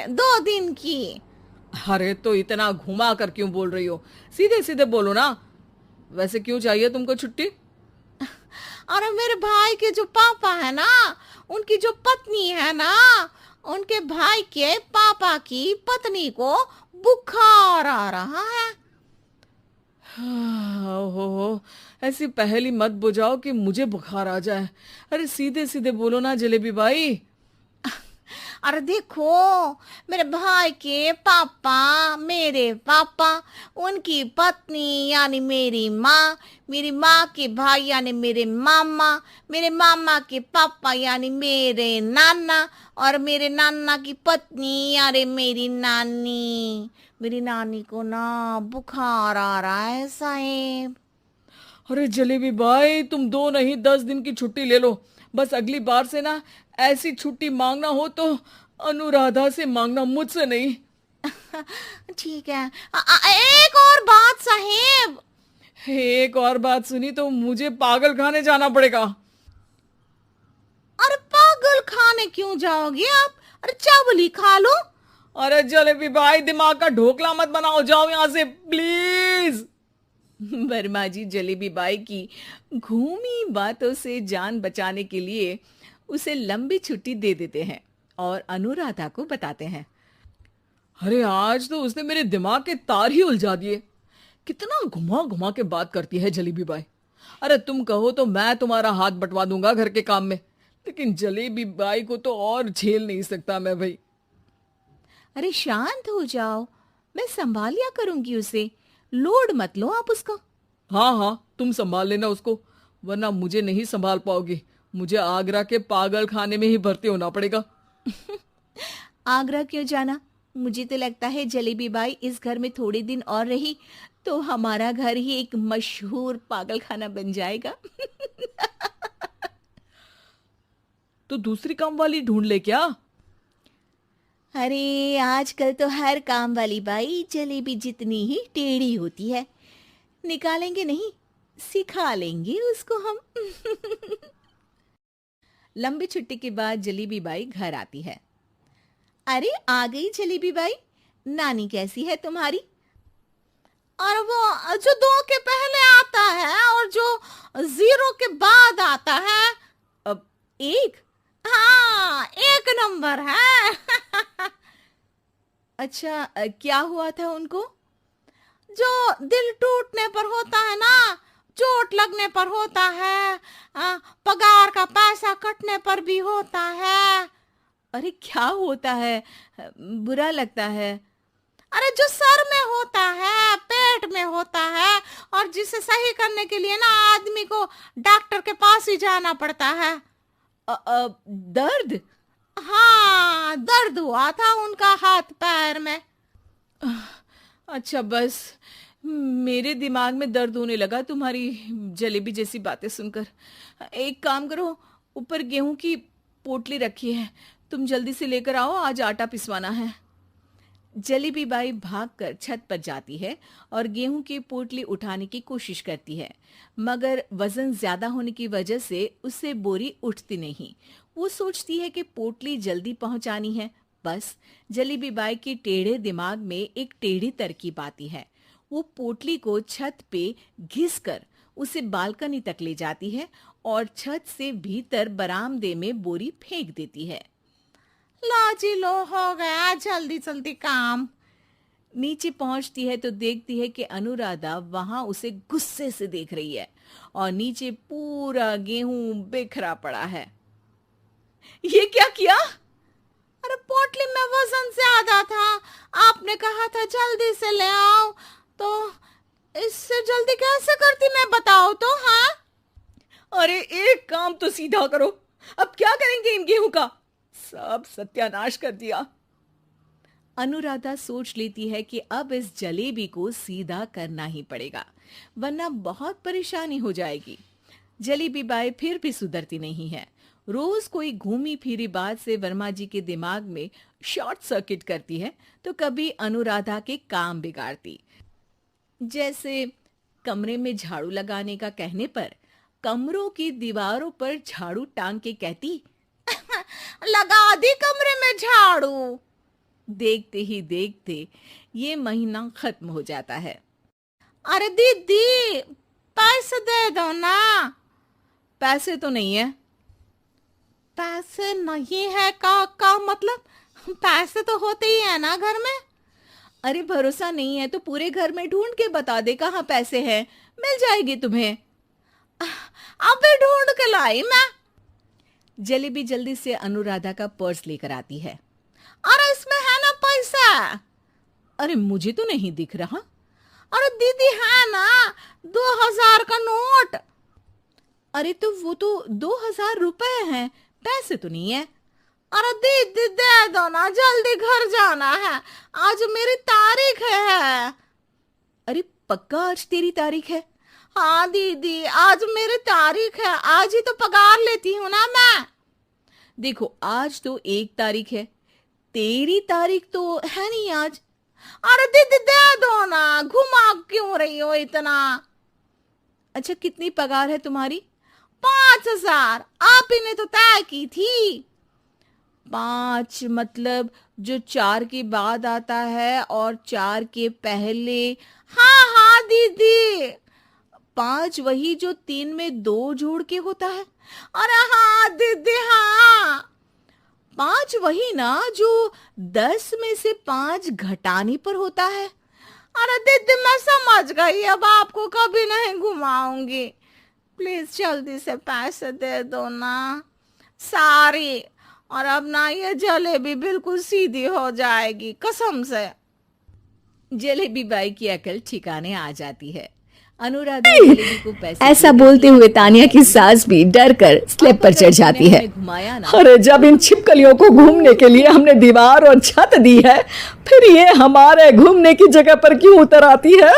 2 दिन की। अरे तो इतना घुमा कर क्यों बोल रही हो? सीधे सीधे बोलो ना। वैसे क्यों चाहिए तुमको छुट्टी? और मेरे भाई के जो पापा है ना, उनकी जो पत्नी है ना, उनके भाई के पापा की पत्नी को बुखार आ रहा है। ओहो, ऐसी पहेली मत बुझाओ कि मुझे बुखार आ जाए। अरे सीधे सीधे बोलो ना जलेबी भाई। अरे देखो, मेरे भाई के पापा, मेरे पापा, उनकी पत्नी यानी मेरी माँ के भाई यानी मेरे मामा के पापा यानी मेरे नाना, और मेरे नाना की पत्नी यानी मेरी नानी को ना बुखार आ रहा है साहेब। अरे जलेबी भाई, तुम 2 नहीं 10 दिन की छुट्टी ले लो। बस अगली बार से ना ऐसी छुट्टी मांगना हो तो अनुराधा से मांगना, मुझसे नहीं। ठीक है। एक और बात साहेब। एक और बात सुनी तो मुझे पागल खाने जाना पड़ेगा। अरे पागल खाने क्यों जाओगे आप? अरे चावल ही खा लो। अरे जलेबी भाई, दिमाग का ढोकला मत बनाओ, जाओ यहां से प्लीज। वर्मा जी जलेबी बाई की घूमी बातों से जान बचाने के लिए उसे लंबी छुट्टी दे देते हैं और अनुराधा को बताते हैं। अरे आज तो उसने मेरे दिमाग के तार ही उलझा दिए। कितना घुमा घुमा के बात करती है जलेबी बाई। अरे तुम कहो तो मैं तुम्हारा हाथ बंटवा दूंगा घर के काम में, लेकिन जलेबी बाई को तो और झेल नहीं सकता मैं भाई। अरे शांत हो जाओ, मैं संभाल लिया करूंगी उसे। लोड मत लो आप उसका। हाँ हाँ, तुम संभाल लेना उसको, वरना मुझे नहीं संभाल पाओगी। मुझे आगरा के पागल खाने में ही भर्ती होना पड़ेगा। आगरा क्यों जाना? मुझे तो लगता है जलेबी बाई इस घर में थोड़े दिन और रही तो हमारा घर ही एक मशहूर पागल खाना बन जाएगा। तो दूसरी काम वाली ढूंढ ले क्या? अरे आजकल तो हर काम वाली बाई जलेबी जितनी ही टेढ़ी होती है। निकालेंगे नहीं, सिखा लेंगे उसको हम। लंबी छुट्टी के बाद जलेबी बाई घर आती है। अरे आ गई जलेबी बाई, नानी कैसी है तुम्हारी? और वो जो 2 के पहले आता है और जो 0 के बाद आता है। अब एक, हाँ 1 नंबर है। अच्छा, क्या हुआ था उनको? जो दिल टूटने पर होता है ना, चोट लगने पर होता है, पगार का पैसा कटने पर भी होता है। अरे क्या होता है? बुरा लगता है? अरे जो सर में होता है, पेट में होता है, और जिसे सही करने के लिए ना आदमी को डॉक्टर के पास ही जाना पड़ता है। दर्द? हाँ, दर्द हुआ था उनका हाथ पैर में। अच्छा बस, मेरे दिमाग में दर्द होने लगा तुम्हारी जलेबी जैसी बातें सुनकर। एक काम करो, ऊपर गेहूं की पोटली रखी है, तुम जल्दी से लेकर आओ, आज आटा पिसवाना है। जलेबी बाई भागकर छत पर जाती है और गेहूं की पोटली उठाने की कोशिश करती है, मगर वजन ज्यादा होने की वजह से उससे बोरी उठती नहीं। वो सोचती है कि पोटली जल्दी पहुंचानी है। बस जलेबी बाई के टेढ़े दिमाग में एक टेढ़ी तरकीब आती है। वो पोटली को छत पे घिसकर उसे बालकनी तक ले जाती है और छत से भीतर बरामदे में बोरी फेंक देती है। लो जी लो, हो गया जल्दी जल्दी काम। नीचे पहुंचती है तो देखती है कि अनुराधा वहां उसे गुस्से से देख रही है और नीचे पूरा गेहूं बिखरा पड़ा है। ये क्या किया? अरे पोटली में वजन ज्यादा था, आपने कहा था जल्दी से ले आओ, तो इससे जल्दी कैसे करती मैं बताओ तो। हाँ, अरे एक काम तो सीधा करो, अब क्या करेंगे इन गेहूं का? सब सत्यानाश कर दिया। अनुराधा सोच लेती है कि अब इस जलेबी को सीधा करना ही पड़ेगा, वरना बहुत परेशानी हो जाएगी। जलेबी बाई फिर भी सुधरती नहीं है। रोज कोई घूमी फिरी बात से वर्मा जी के दिमाग में शॉर्ट सर्किट करती है, तो कभी अनुराधा के काम बिगाड़ती। जैसे कमरे में झाड़ू लगाने का कहने पर कमरों की दीवारों पर झाड़ू टांग के कहती, लगा दी कमरे में झाड़ू। देखते ही देखते ये महीना खत्म हो जाता है। अरे दीदी, पैसे दे दो ना। पैसे तो नहीं है। पैसे नहीं है का मतलब? पैसे तो होते ही है ना घर में। अरे भरोसा नहीं है तो पूरे घर में ढूंढ के बता दे कहाँ पैसे हैं, मिल जाएगी तुम्हें। अबे ढूंढ के लाई मैं। जलेबी जल्दी से अनुराधा का पर्स लेकर आती है। अरे इसमें है ना पैसा। अरे मुझे तो नहीं दिख रहा। अरे दीदी है ना, 2000 का नोट। अरे तो वो तो 2000 रुपए हैं, पैसे तो नहीं है। अरे दीदी दे दो ना, जल्दी घर जाना है, आज मेरी तारीख है। अरे पक्का आज तेरी तारीख है? हाँ दीदी, आज मेरी तारीख है, आज ही तो पगार लेती हूँ ना मैं। देखो आज तो 1 तारीख है, तेरी तारीख तो है नहीं आज। अरे दीदी दे दो ना, घुमा क्यों रही हो इतना? अच्छा कितनी पगार है तुम्हारी? 5000, आप ही ने तो तय की थी। 5 मतलब जो 4 के बाद आता है और 4 के पहले। हाँ हाँ दीदी। 5 वही जो 3 में 2 जोड़ के होता है। अरे हाँ दीदी हाँ। 5 वही ना जो 10 में से 5 घटाने पर होता है। अरे दीदी मैं समझ गई, अब आपको कभी नहीं घुमाऊंगी। प्लीज जल्दी से पैसे दे दो ना, सारी। और अब ना ये जलेबी बिल्कुल सीधी हो जाएगी कसम से। जलेबी बाई की अकल ठिकाने आ जाती है। अनुराधा जलेबी को पैसे ऐसा बोलते हुए तानिया की सास भी डर कर स्लैब पर चढ़ जाती है। अरे जब इन छिपकलियों को घूमने के लिए हमने दीवार और छत दी है, फिर ये हमारे घूमने की जगह पर क्यों उतर आती है?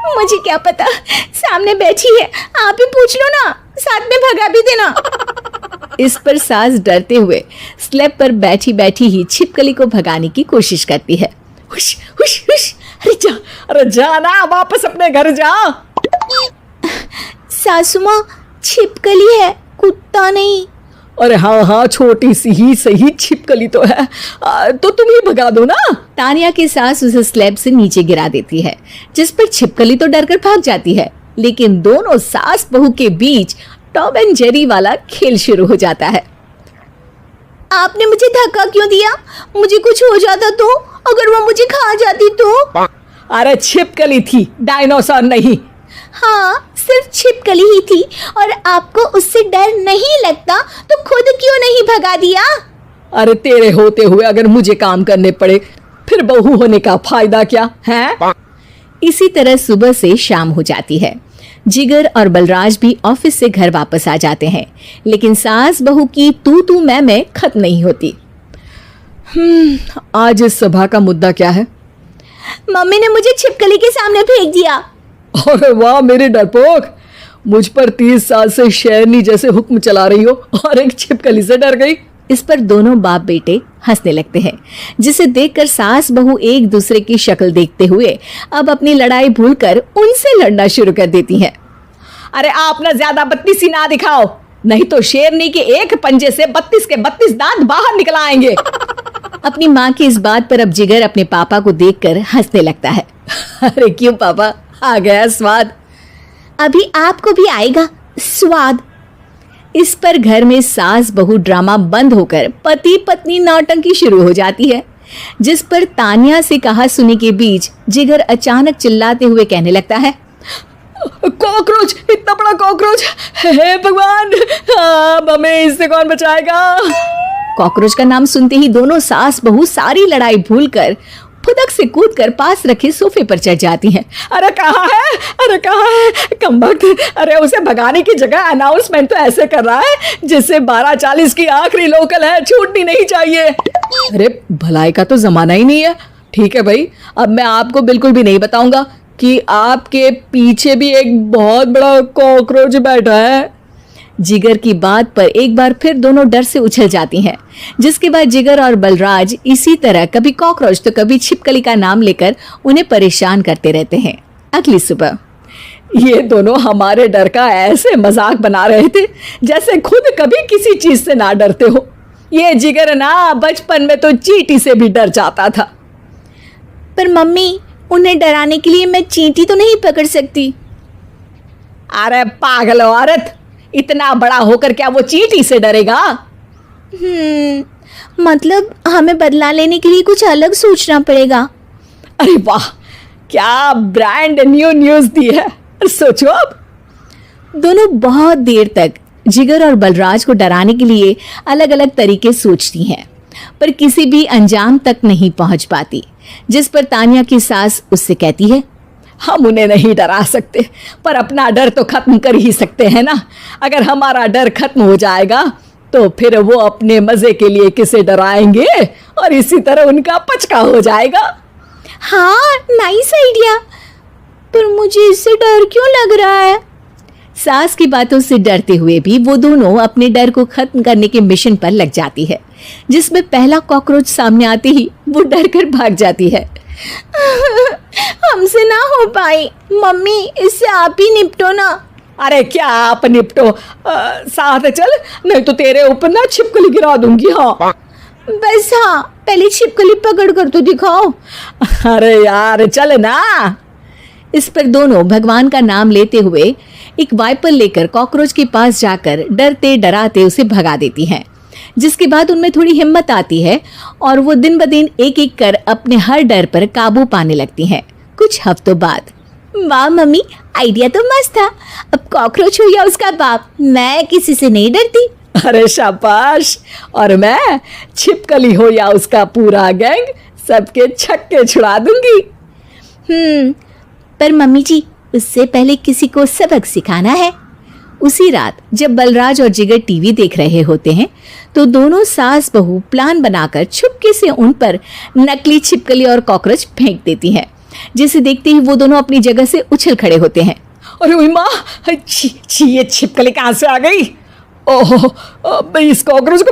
मुझे क्या पता, सामने बैठी है, आप ही पूछ लो ना, साथ में भगा भी देना। इस पर सास डरते हुए स्लैब पर बैठी बैठी ही छिपकली को भगाने की कोशिश करती है। हुश हुश हुश, अरे जा ना, वापस अपने घर जा। सासू माँ, छिपकली है, कुत्ता नहीं। अरे हाँ हाँ, छोटी सी ही सही छिपकली तो है, तो तुम ही भगा दो ना। तानिया की सास उसे स्लैब से नीचे गिरा देती है, जिस पर छिपकली तो डरकर भाग जाती है, लेकिन दोनों सास बहू के बीच टॉम एंड जेरी वाला खेल शुरू हो जाता है। आपने मुझे धक्का क्यों दिया? मुझे कुछ हो जाता तो? अगर वो मुझे खा जाती तो? अरे छिपकली थी, डायनासोर नहीं। हाँ, सिर्फ छिपकली ही थी, और आपको उससे डर नहीं लगता तो खुद क्यों नहीं भगा दिया? अरे तेरे होते हुए अगर मुझे काम करने पड़े, फिर बहू होने का फायदा क्या है? इसी तरह सुबह से शाम हो जाती है। जिगर और बलराज भी ऑफिस से घर वापस आ जाते हैं, लेकिन सास बहू की तू मैं खत्म नहीं होती। आज इस सभा का मुद्दा क्या है? मम्मी ने मुझे छिपकली के सामने फेंक दिया। अरे वाह मेरे डरपोक, मुझ पर 30 साल से शेरनी जैसे हुक्म चला रही हो और एक छिपकली से डर गई। इस पर दोनों बाप बेटे हंसने लगते हैं, जिसे देखकर सास बहू एक दूसरे की शक्ल देखते हुए अब अपनी लड़ाई भूलकर उनसे लड़ना शुरू कर देती हैं। अरे आप ना ज्यादा बत्तीसी ना दिखाओ, नहीं तो शेरनी के एक पंजे से 32 के 32 दांत बाहर निकल आएंगे। अपनी माँ की इस बात पर अब जिगर अपने पापा को देखकर हंसने लगता है। अरे क्यों पापा, आ गया स्वाद? अभी आपको भी आएगा स्वाद। इस पर घर में सास बहू ड्रामा बंद होकर पति पत्नी नौटंकी शुरू हो जाती है, जिस पर तानिया से कहा सुनी के बीच जिगर अचानक चिल्लाते हुए कहने लगता है, कॉकरोच, इतना बड़ा कॉकरोच, हे भगवान, अब हमें इससे कौन बचाएगा? कॉकरोच का नाम सुनते ही दोनों सास बहू सारी लड़ाई भूलकर फुदक से कूदकर पास रखे सोफे पर चढ़ जाती हैं। अरे कहाँ है, अरे कहाँ है कमबख्त? अरे उसे भगाने की जगह अनाउंसमेंट तो ऐसे कर रहा है जैसे 12:40 की आखिरी लोकल है, छूटनी नहीं चाहिए। अरे भलाई का तो जमाना ही नहीं है। ठीक है भाई, अब मैं आपको बिल्कुल भी नहीं बताऊंगा कि आपके पीछे भी एक बहुत बड़ा कॉकरोच बैठा है। जिगर की बात पर एक बार फिर दोनों डर से उछल जाती हैं, जिसके बाद जिगर और बलराज इसी तरह कभी कॉकरोच तो कभी छिपकली का नाम लेकर उन्हें परेशान करते रहते हैं। अगली सुबह ये दोनों हमारे डर का ऐसे मजाक बना रहे थे जैसे खुद कभी किसी चीज से ना डरते हो। ये जिगर ना बचपन में तो चींटी से भी डर जाता था। पर मम्मी, उन्हें डराने के लिए मैं चींटी तो नहीं पकड़ सकती। अरे पागल औरत, इतना बड़ा होकर क्या वो चींटी से डरेगा? मतलब हमें बदला लेने के लिए कुछ अलग सोचना पड़ेगा। अरे वाह, क्या ब्रांड न्यू न्यूज़ दी है। सोचो अब। दोनों बहुत देर तक जिगर और बलराज को डराने के लिए अलग अलग तरीके सोचती हैं, पर किसी भी अंजाम तक नहीं पहुंच पाती। जिस पर तानिया की सास उससे कहती है, हम उन्हें नहीं डरा सकते, पर अपना डर तो खत्म कर ही सकते हैं ना। अगर हमारा डर खत्म हो जाएगा तो फिर वो अपने मजे के लिए किसे डराएंगे और इसी तरह उनका पचका हो जाएगा। हाँ, नाइस आइडिया, पर मुझे इससे डर क्यों लग रहा है? सास की बातों से डरते हुए भी वो दोनों अपने डर को खत्म करने के मिशन पर लग जाती है, जिसमें पहला कॉकरोच सामने आते ही वो डर कर भाग जाती है। हमसे ना हो पाई मम्मी, इससे आप ही निपटो ना। अरे क्या आप निपटो, साथ चल, नहीं तो तेरे ऊपर ना छिपकली गिरा दूंगी। हाँ बस हाँ, पहले छिपकली पकड़ कर तो दिखाओ। अरे यार चल ना। इस पर दोनों भगवान का नाम लेते हुए एक वाइपर लेकर कॉकरोच के पास जाकर डरते डराते उसे भगा देती हैं, जिसके बाद उनमें थोड़ी हिम्मत आती है और वो दिन ब दिन एक एक कर अपने हर डर पर काबू पाने लगती हैं। कुछ हफ्तों बाद, वाह मम्मी, आइडिया तो मस्त था। अब कॉकरोच हो या उसका बाप, मैं किसी से नहीं डरती। अरे शाबाश। और मैं छिपकली हो या उसका पूरा गैंग, सबके छक्के छुड़ा दूंगी। पर मम्मी जी, उससे पहले किसी को सबक सिखाना है। उसी रात जब बलराज और जिगर टीवी देख रहे होते हैं तो दोनों सास बहू प्लान बनाकर छुपके से उन पर नकली छिपकली और कॉकरोच फेंक देती हैं, जिसे देखते ही वो दोनों अपनी जगह से उछल खड़े होते हैं। अरे माँ, छी छी, ये छिपकली कहाँ से आ गई? ओहो, इस कॉकरोच को